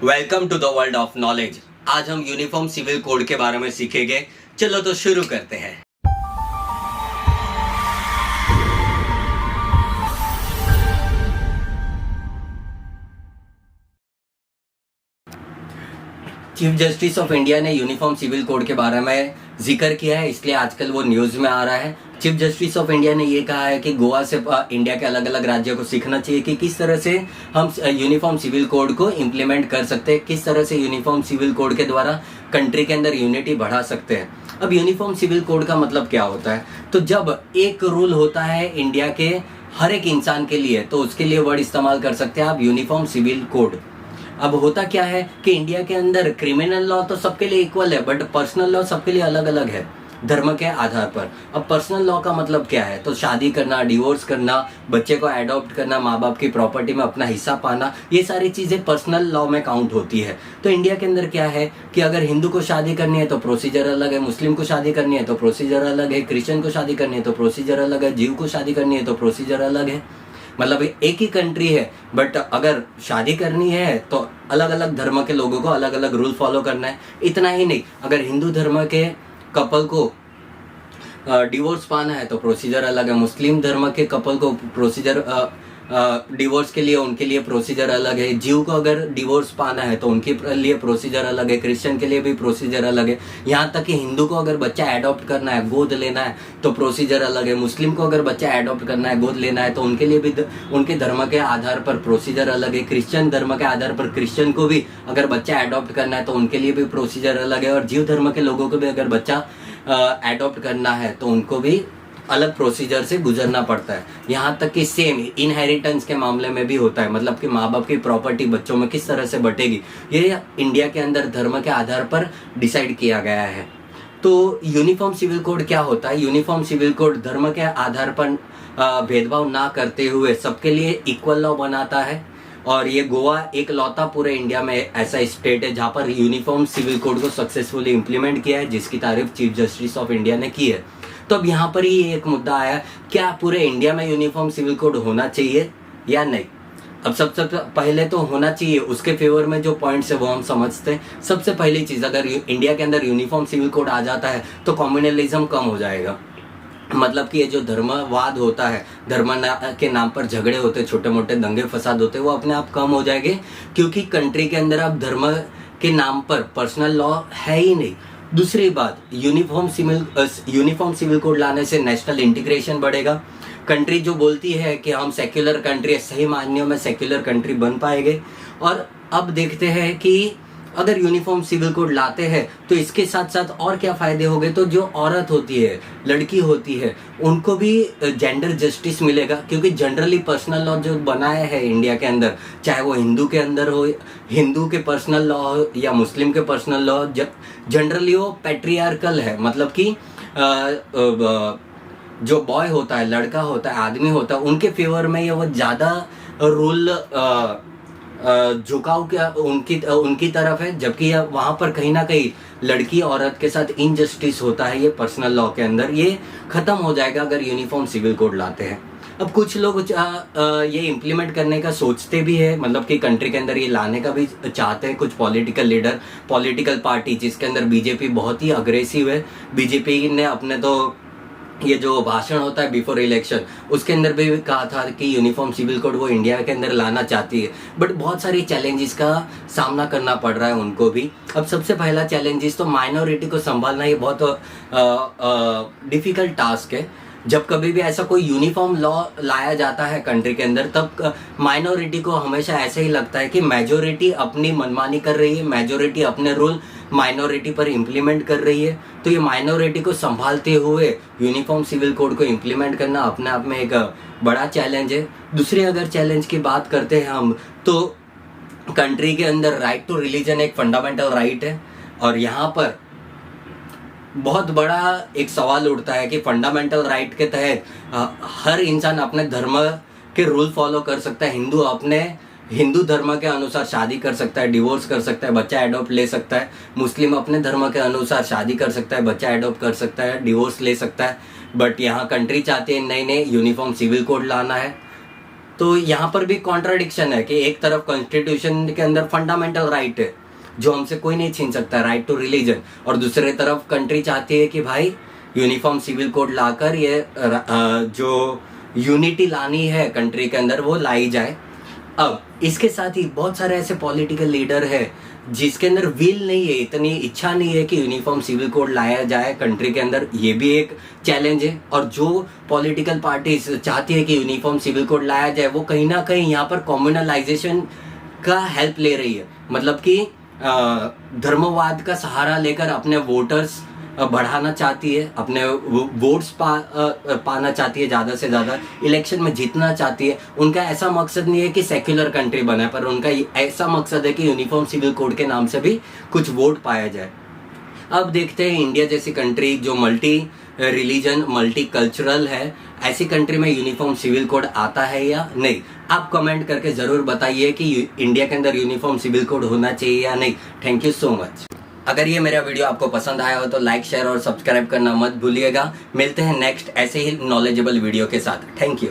Welcome to the world of knowledge. आज हम uniform civil code के बारे में सीखेंगे। चलो तो शुरू करते हैं। चीफ जस्टिस ऑफ इंडिया ने यूनिफॉर्म सिविल कोड के बारे में जिक्र किया है, इसलिए आजकल वो न्यूज में आ रहा है। चीफ जस्टिस ऑफ इंडिया ने ये कहा है कि गोवा से इंडिया के अलग अलग राज्यों को सीखना चाहिए कि किस तरह से हम यूनिफॉर्म सिविल कोड को इम्प्लीमेंट कर सकते हैं, किस तरह से यूनिफॉर्म सिविल कोड के द्वारा कंट्री के अंदर यूनिटी बढ़ा सकते हैं। अब यूनिफॉर्म सिविल कोड का मतलब क्या होता है? तो जब एक रूल होता है इंडिया के हर एक इंसान के लिए, तो उसके लिए वर्ड इस्तेमाल कर सकते हैं आप यूनिफॉर्म सिविल कोड। अब होता क्या है कि इंडिया के अंदर क्रिमिनल लॉ तो सबके लिए इक्वल है, बट पर्सनल लॉ सबके लिए अलग अलग है धर्म के आधार पर। अब पर्सनल लॉ का मतलब क्या है? तो शादी करना, डिवोर्स करना, बच्चे को एडॉप्ट करना, माँ बाप की प्रॉपर्टी में अपना हिस्सा पाना, ये सारी चीजें पर्सनल लॉ में काउंट होती है। तो इंडिया के अंदर क्या है कि अगर हिंदू को शादी करनी है तो प्रोसीजर अलग है, मुस्लिम को शादी करनी है तो प्रोसीजर अलग है, क्रिश्चियन को शादी करनी है तो प्रोसीजर अलग है, जीव को शादी करनी है तो प्रोसीजर अलग है। मतलब एक ही कंट्री है, बट अगर शादी करनी है तो अलग अलग धर्म के लोगों को अलग अलग रूल फॉलो करना है। इतना ही नहीं, अगर हिंदू धर्म के कपल को डिवोर्स पाना है तो प्रोसीजर अलग है, मुस्लिम धर्म के कपल को प्रोसीजर डिवोर्स के लिए उनके लिए प्रोसीजर अलग है, जीव को अगर डिवोर्स पाना है तो उनके लिए प्रोसीजर अलग है, क्रिश्चियन के लिए भी प्रोसीजर अलग है। यहाँ तक कि हिंदू को अगर बच्चा एडॉप्ट करना है, गोद लेना है तो प्रोसीजर अलग है, मुस्लिम को अगर बच्चा एडॉप्ट करना है, गोद लेना है तो उनके लिए भी उनके धर्म के आधार पर प्रोसीजर अलग है। क्रिश्चियन धर्म के आधार पर क्रिश्चियन को भी अगर बच्चा एडॉप्ट करना है तो उनके लिए भी प्रोसीजर अलग है, और जीव धर्म के लोगों को भी अगर बच्चा एडॉप्ट करना है तो उनको भी अलग प्रोसीजर से गुजरना पड़ता है। यहाँ तक कि सेम इनहेरिटेंस के मामले में भी होता है, मतलब कि माँ बाप की प्रॉपर्टी बच्चों में किस तरह से बटेगी, ये इंडिया के अंदर धर्म के आधार पर डिसाइड किया गया है। तो यूनिफॉर्म सिविल कोड क्या होता है? यूनिफॉर्म सिविल कोड धर्म के आधार पर भेदभाव ना करते हुए सबके लिए इक्वल लॉ बनाता है, और ये गोवा एक लौता पूरे इंडिया में ऐसा स्टेट है जहाँ पर यूनिफॉर्म सिविल कोड को सक्सेसफुली इम्प्लीमेंट किया है, जिसकी तारीफ चीफ जस्टिस ऑफ इंडिया ने की है। तो अब यहाँ पर ही एक मुद्दा आया, क्या पूरे इंडिया में यूनिफॉर्म सिविल कोड होना चाहिए या नहीं? अब सबसे पहले तो होना चाहिए, उसके फेवर में जो पॉइंट्स है वो हम समझते हैं। सबसे पहली चीज, अगर इंडिया के अंदर यूनिफॉर्म सिविल कोड आ जाता है तो कम्युनलिज्म कम हो जाएगा। मतलब कि ये जो धर्मवाद होता है, धर्म के नाम पर झगड़े होते, छोटे मोटे दंगे फसाद होते, वो अपने आप कम हो जाएंगे, क्योंकि कंट्री के अंदर अब धर्म के नाम पर पर्सनल लॉ है ही नहीं। दूसरी बात, यूनिफॉर्म सिविल कोड लाने से नेशनल इंटीग्रेशन बढ़ेगा। कंट्री जो बोलती है कि हम सेक्युलर कंट्री है, सही मायनों में सेक्युलर कंट्री बन पाएंगे। और अब देखते हैं कि अगर यूनिफॉर्म सिविल कोड लाते हैं तो इसके साथ साथ और क्या फायदे होंगे? तो जो औरत होती है, लड़की होती है, उनको भी जेंडर जस्टिस मिलेगा, क्योंकि जनरली पर्सनल लॉ जो बनाया है इंडिया के अंदर, चाहे वो हिंदू के अंदर हो, हिंदू के पर्सनल लॉ हो या मुस्लिम के पर्सनल लॉ, जनरली वो पैट्रियार्कल है। मतलब कि जो बॉय होता है, लड़का होता है, आदमी होता है, उनके फेवर में ये वो ज़्यादा रूल झुकाव क्या उनकी तरफ है, जबकि वहां पर कहीं ना कहीं लड़की औरत के साथ इनजस्टिस होता है। ये पर्सनल लॉ के अंदर ये खत्म हो जाएगा अगर यूनिफॉर्म सिविल कोड लाते हैं। अब कुछ लोग ये इम्प्लीमेंट करने का सोचते भी है, मतलब कि कंट्री के अंदर ये लाने का भी चाहते हैं कुछ पॉलिटिकल लीडर, पॉलिटिकल पार्टी, जिसके अंदर बीजेपी बहुत ही अग्रेसिव है। बीजेपी ने अपने तो ये जो भाषण होता है बिफोर इलेक्शन, उसके अंदर भी कहा था कि यूनिफॉर्म सिविल कोड वो इंडिया के अंदर लाना चाहती है, बट बहुत सारी चैलेंजेस का सामना करना पड़ रहा है उनको भी। अब सबसे पहला चैलेंजेस तो माइनॉरिटी को संभालना, ये बहुत डिफिकल्ट टास्क है। जब कभी भी ऐसा कोई यूनिफॉर्म लॉ लाया जाता है कंट्री के अंदर, तब माइनॉरिटी को हमेशा ऐसा ही लगता है कि मेजोरिटी अपनी मनमानी कर रही है, मेजोरिटी अपने रूल माइनॉरिटी पर इम्प्लीमेंट कर रही है। तो ये माइनॉरिटी को संभालते हुए यूनिफॉर्म सिविल कोड को इम्प्लीमेंट करना अपने आप में एक बड़ा चैलेंज है। दूसरे अगर चैलेंज की बात करते हैं हम, तो कंट्री के अंदर राइट टू रिलीजन एक फंडामेंटल राइट है, और यहाँ पर बहुत बड़ा एक सवाल उठता है कि फंडामेंटल राइट के तहत हर इंसान अपने धर्म के रूल फॉलो कर सकता है। हिंदू अपने हिंदू धर्म के अनुसार शादी कर सकता है, डिवोर्स कर सकता है, बच्चा एडॉप्ट ले सकता है। मुस्लिम अपने धर्म के अनुसार शादी कर सकता है, बच्चा एडॉप्ट कर सकता है, डिवोर्स ले सकता है। बट यहाँ कंट्री चाहती है नहीं यूनिफॉर्म सिविल कोड लाना है। तो यहाँ पर भी कॉन्ट्राडिक्शन है कि एक तरफ कॉन्स्टिट्यूशन के अंदर फंडामेंटल राइट है जो हमसे कोई नहीं छीन सकता, राइट टू रिलीजन, और दूसरे तरफ कंट्री चाहती है कि भाई यूनिफॉर्म सिविल कोड लाकर ये जो यूनिटी लानी है कंट्री के अंदर वो लाई जाए। अब इसके साथ ही बहुत सारे ऐसे पॉलिटिकल लीडर है जिसके अंदर विल नहीं है, इतनी इच्छा नहीं है कि यूनिफॉर्म सिविल कोड लाया जाए कंट्री के अंदर, ये भी एक चैलेंज है। और जो पॉलिटिकल पार्टीज चाहती है कि यूनिफॉर्म सिविल कोड लाया जाए वो कहीं ना कहीं यहाँ पर कम्युनलाइजेशन का हेल्प ले रही है, मतलब कि धर्मवाद का सहारा लेकर अपने वोटर्स बढ़ाना चाहती है, अपने वोट्स पाना चाहती है, ज़्यादा से ज़्यादा इलेक्शन में जीतना चाहती है। उनका ऐसा मकसद नहीं है कि सेक्युलर कंट्री बने, पर उनका ऐसा मकसद है कि यूनिफॉर्म सिविल कोड के नाम से भी कुछ वोट पाया जाए। अब देखते हैं इंडिया जैसी कंट्री जो मल्टी रिलीजन मल्टी कल्चरल है, ऐसी कंट्री में यूनिफॉर्म सिविल कोड आता है या नहीं। आप कमेंट करके ज़रूर बताइए कि इंडिया के अंदर यूनिफॉर्म सिविल कोड होना चाहिए या नहीं। Thank you so much. अगर ये मेरा वीडियो आपको पसंद आया हो तो लाइक शेयर और सब्सक्राइब करना मत भूलिएगा। मिलते हैं नेक्स्ट ऐसे ही नॉलेजेबल वीडियो के साथ। Thank you.